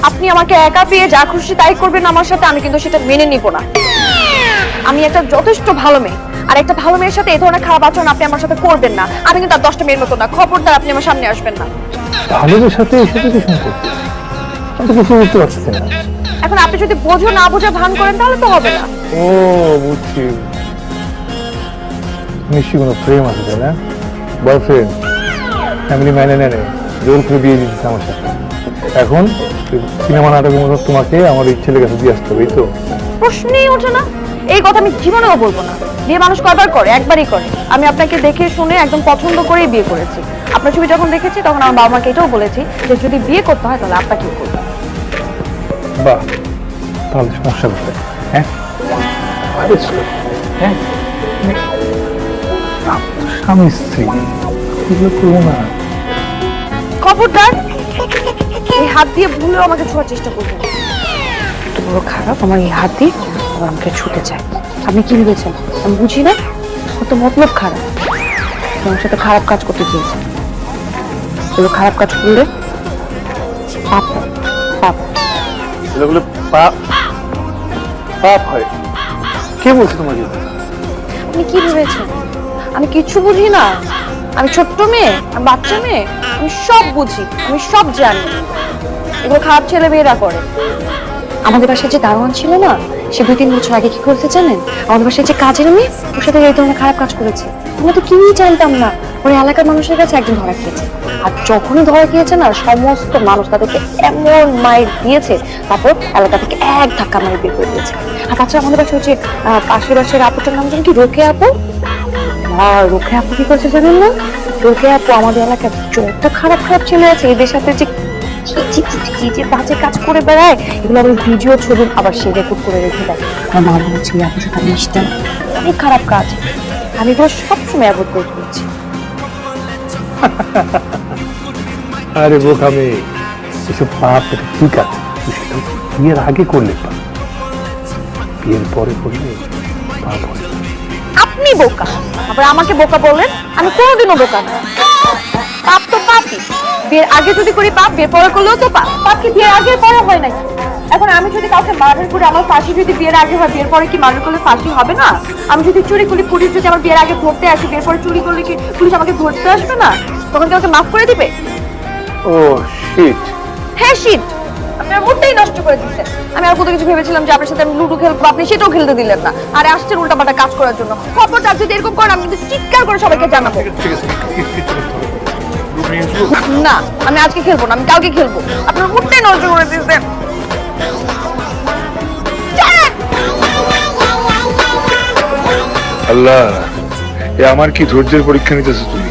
আপনি আমাকে একা পেয়ে যা খুশি তাই করবেন আমার সাথে, আমি কিন্তু সেটা মেনে নিব না। আমি একটা যথেষ্ট ভালো মেয়ে, আর একটা ভালো মেয়ের সাথে এই ধরনের খারাপ আচরণ আপনি আমার সাথে করবেন না। আমি কিন্তু আর 10টা মেয়ের মতো না, খবরদার আপনি আমার সামনে আসবেন না। ভালোদের সাথে এসে কি সম্পর্ক? আমি তো কিছু বুঝতে পারছি না। এখন আপনি যদি বোঝো না বোঝা ভান করেন তাহলে তো হবে না। ও বুঝছি, নিশ্চয়ই কোনো প্রেম আছে তাই না? বয়ফ্রেন্ড, ফ্যামিলি মেনে নেয়, জোর করে বিয়ে দিচ্ছে আমার সাথে। এখন সিনেমা নাটকের মতো তোমাকে আমার এই ছেলের কাছে দিয়ে আসতে হবে, এই তো? প্রশ্নই ওঠে না। এই কথা আমি জীবনেও বলবো না। বিয়ে মানুষ কয়বার করে? একবারই করে। আমি আপনাকে দেখে শুনে একদম পছন্দ করেই বিয়ে করেছি। আপনার ছবি যখন দেখেছি তখন আমার বাবা মাকে এটাও বলেছি যে যদি বিয়ে করতে হয় তাহলে আপনাকে করবো। বাহ, তাহলে সমস্যা কোথায়? হ্যাঁ, হ্যাঁ, স্বামী স্ত্রী এগুলো করবো না। খবরদার এই হাত দিয়ে ভুলেও আমাকে ছোঁয়ার চেষ্টা করবেন। এত বড় খারাপ আমার এই হাত দিয়ে আবার আমাকে ছুটে চায়। আপনি কি ভেবেছেন আমি বুঝি না? কত মতলব খারাপ, তোমার সাথে খারাপ কাজ করতে চেয়েছে। এগুলো খারাপ কাজ করলে পাপ হয়, পাপ। এগুলো পাপ, পাপ হয়? কে বলছে তোমাকে? আপনি কি ভেবেছেন আমি কিচ্ছু বুঝি না? আমি ছোট্ট মেয়ে, আমি বাচ্চা মেয়ে, আমি সব বুঝি, আমি সব জানি। এগুলো খারাপ ছেলে মেয়েরা করে। আমাদের বাসায় যে দারোয়ান ছিল না, সে 2-3 বছর আগে কি করেছে জানেন? আমাদের বাসায় যে কাজের মেয়ে, ওর সাথে এই ধরনের খারাপ কাজ করেছে। আমরা তো কেউই জানতাম না। ওই এলাকার মানুষের কাছে একদিন ধরা খেয়েছে। আর যখনই ধরা খেয়েছে না, সমস্ত মানুষ তাদেরকে এমন মাইর দিয়েছে, তারপর এলাকা থেকে এক ধাক্কা মারি বের করে দিয়েছে। আর তাছাড়া আমাদের বাসায় হচ্ছে পাশের বাসার আপুটার নাম জানেন কি? রোকে আপু। আর রোকে আপু কি করছে জানেন না? রোকে আপু আমাদের এলাকায় যত খারাপ খারাপ ছেলে আছে এদের সাথে যে যে বাজে কাজ করে বেড়ায়, এগুলো আবার ভিডিও ছবি আবার সে রেকর্ড করে রেখে দেয়। আমার মা বলছে আপুর সাথে মিশতে না, অনেক খারাপ কাজ। আমি এগুলো সবসময় অ্যাভয়েড করে চলছি। আরে বোকামে, এসব পাপ ঠিক আছে, সেটা বিয়ের আগে করলে পাপ, বিয়ের পরে করলে পাপ হয়। আপনি বোকা, আবার আমাকে বোকা বললেন? আমি কোনোদিনও বোকা না। পাপ তো পাপই। বিয়ের আগে যদি করি পাপ, বিয়ের পরে করলেও তো পাপ। পাপ কি বিয়ের আগে পরে হয় নাকি? এখন আমি যদি কাউকে মার্ডার করি, আমার ফাঁসি যদি বিয়ের আগে হয়, বিয়ের পরে কি মার্ডার করলে ফাঁসি হবে না? আমি যদি চুরি করি, পুলিশ যদি আমার বিয়ের আগে ধরতে আসে, বিয়ের পরে চুরি করলে কি পুলিশ আমাকে ধরতে আসবে না? তখন কি আমাকে মাফ করে দিবে? ও শিট। হ্যাঁ শিট। আপনার মুডটাই নষ্ট করে দিচ্ছেন। আমি আর কত কিছু ভেবেছিলাম যে আপনার সাথে আমি লুডো খেলবো, আপনি সেটাও খেলতে দিলেন না। আরে আসছেন উল্টাপাল্টা কাজ করার জন্য। খবরদার যদি এরকম করেন আমি কিন্তু চিৎকার করে সবাইকে জানাবো। ঠিক আছে, না, আমি আজকে খেলবো না, আমি কালকে খেলবো। আপনার মুডটাই নষ্ট করে দিচ্ছেন। আল্লাহ, এ আমার কি ধৈর্যের পরীক্ষা নিতেছো তুমি?